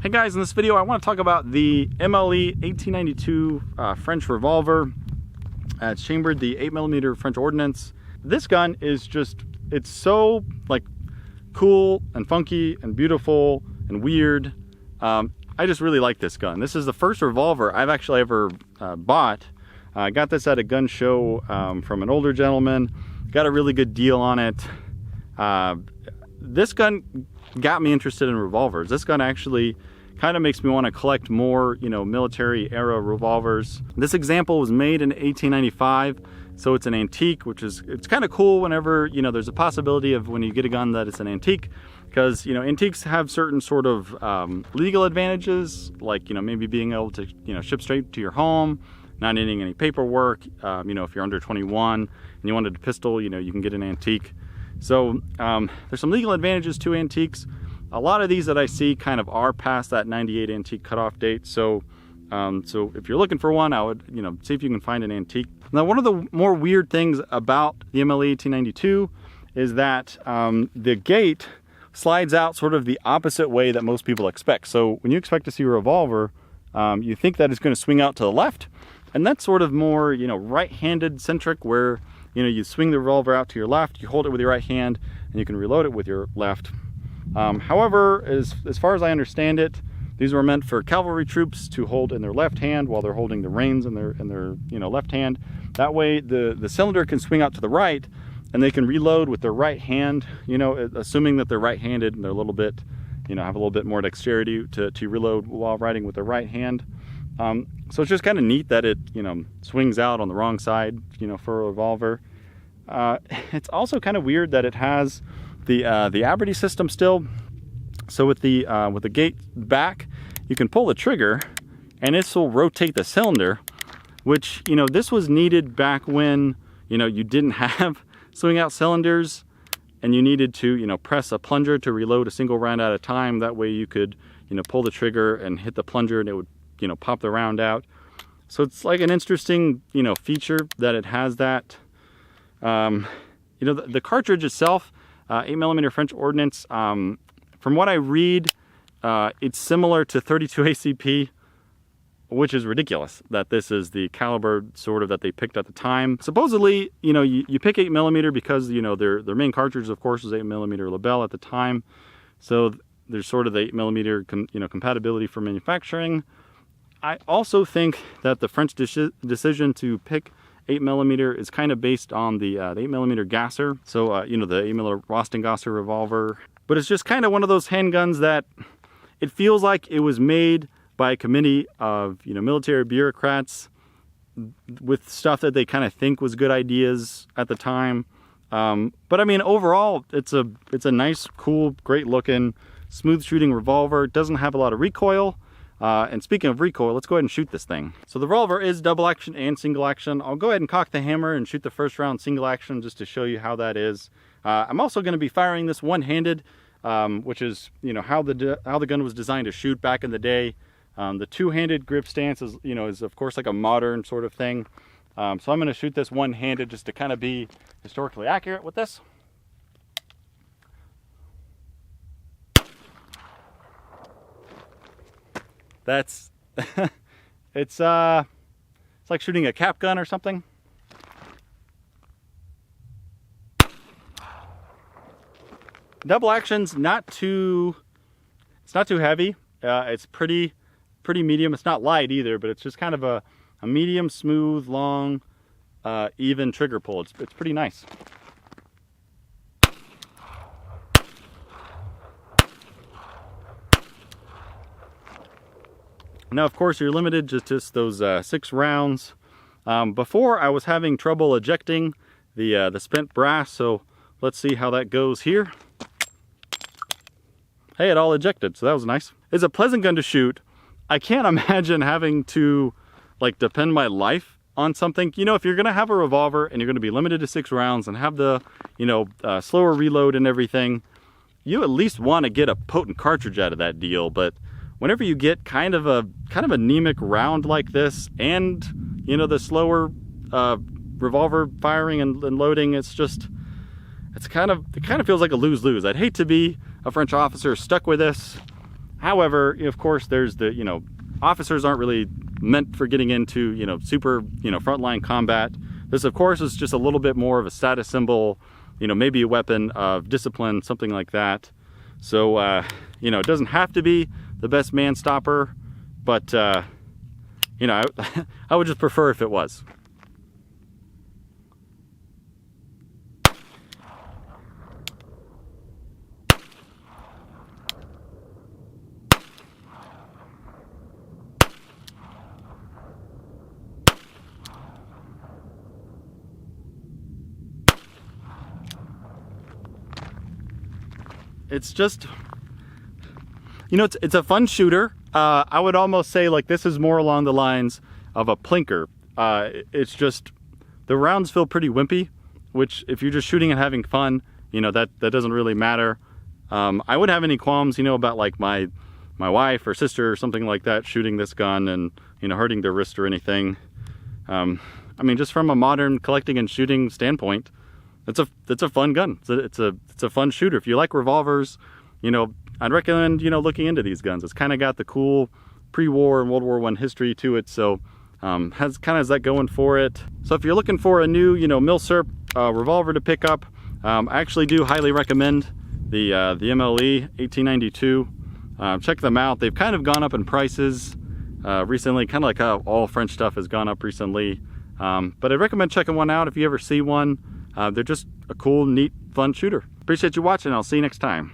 Hey guys, in this video I want to talk about the MLE 1892 French revolver. It's chambered the 8mm French ordnance. This gun is just, it's so like cool and funky and beautiful and weird. I just really like this gun. This is the first revolver I've actually ever bought. I got this at a gun show from an older gentleman. Got a really good deal on it. This gun got me interested in revolvers. This gun actually kind of makes me want to collect more, you know, military era revolvers. This example was made in 1895, so it's an antique, which is, it's kind of cool whenever, you know, there's a possibility of when you get a gun that it's an antique, because, you know, antiques have certain sort of legal advantages, like, you know, maybe being able to, you know, ship straight to your home, not needing any paperwork. You know, if you're under 21 and you wanted a pistol, you know, you can get an antique. So there's some legal advantages to antiques. A lot of these that I see kind of are past that 98 antique cutoff date. So if you're looking for one, I would, you know, see if you can find an antique. Now, one of the more weird things about the MLE 1892 is that the gate slides out sort of the opposite way that most people expect. So when you expect to see a revolver, you think that it's going to swing out to the left, and that's sort of more, you know, right-handed centric, where, you know, you swing the revolver out to your left, you hold it with your right hand, and you can reload it with your left. However, as far as I understand it, these were meant for cavalry troops to hold in their left hand while they're holding the reins in their you know, left hand. That way the cylinder can swing out to the right and they can reload with their right hand, you know, assuming that they're right-handed and they're a little bit, you know, have a little bit more dexterity to reload while riding with their right hand. So it's just kind of neat that it, you know, swings out on the wrong side, you know, for a revolver. It's also kind of weird that it has the Aberty system still. So with the gate back, you can pull the trigger and this will rotate the cylinder, which, you know, this was needed back when, you know, you didn't have swing out cylinders and you needed to, you know, press a plunger to reload a single round at a time. That way you could, you know, pull the trigger and hit the plunger and it would, you know, pop the round out. So it's like an interesting, you know, feature that it has that. You know, the cartridge itself, 8mm French ordnance, from what I read, it's similar to 32 ACP, which is ridiculous that this is the caliber sort of that they picked at the time. Supposedly, you know, you pick 8mm because, you know, their main cartridge, of course, was 8mm Lebel at the time. So there's sort of the 8mm you know, compatibility for manufacturing. I also think that the French decision to pick 8mm is kind of based on the 8mm Gasser. So, you know, the 8mm Rostengasser revolver. But it's just kind of one of those handguns that it feels like it was made by a committee of, you know, military bureaucrats with stuff that they kind of think was good ideas at the time. But I mean, overall, it's a nice, cool, great looking, smooth shooting revolver. It doesn't have a lot of recoil. And speaking of recoil, let's go ahead and shoot this thing. So the revolver is double action and single action. I'll go ahead and cock the hammer and shoot the first round single action just to show you how that is. I'm also going to be firing this one-handed, which is, you know, how the gun was designed to shoot back in the day. The two-handed grip stance is, you know, is of course like a modern sort of thing. So I'm going to shoot this one-handed just to kind of be historically accurate with this. That's it's like shooting a cap gun or something. Double action's not too, it's not too heavy. It's pretty medium. It's not light either, but it's just kind of a medium, smooth, long, even trigger pull. It's pretty nice. Now, of course, you're limited to just those 6 rounds. Before, I was having trouble ejecting the spent brass, so let's see how that goes here. Hey, it all ejected, so that was nice. It's a pleasant gun to shoot. I can't imagine having to, like, depend my life on something. You know, if you're gonna have a revolver and you're gonna be limited to 6 rounds and have the, you know, slower reload and everything, you at least want to get a potent cartridge out of that deal. But whenever you get kind of anemic round like this, and, you know, the slower revolver firing and loading, it's just, it kind of feels like a lose-lose. I'd hate to be a French officer stuck with this, However, of course, there's the, officers aren't really meant for getting into, super, frontline combat. This, of course, is just a little bit more of a status symbol, maybe a weapon of discipline, something like that. So, it doesn't have to be the best man stopper, but, I would just prefer if it was. It's just, it's a fun shooter. I would almost say like this is more along the lines of a plinker. It's just, the rounds feel pretty wimpy, which if you're just shooting and having fun, that doesn't really matter. I wouldn't have any qualms, about like my wife or sister or something like that shooting this gun and, hurting their wrist or anything. I mean, just from a modern collecting and shooting standpoint, it's a fun gun. It's a fun shooter. If you like revolvers, I'd recommend, looking into these guns. It's kind of got the cool pre-war and World War I history to it. So, has that going for it. So if you're looking for a new, Milsurp revolver to pick up, I actually do highly recommend the MLE 1892. Check them out. They've kind of gone up in prices recently, kind of like how all French stuff has gone up recently. But I'd recommend checking one out if you ever see one. They're just a cool, neat, fun shooter. Appreciate you watching. I'll see you next time.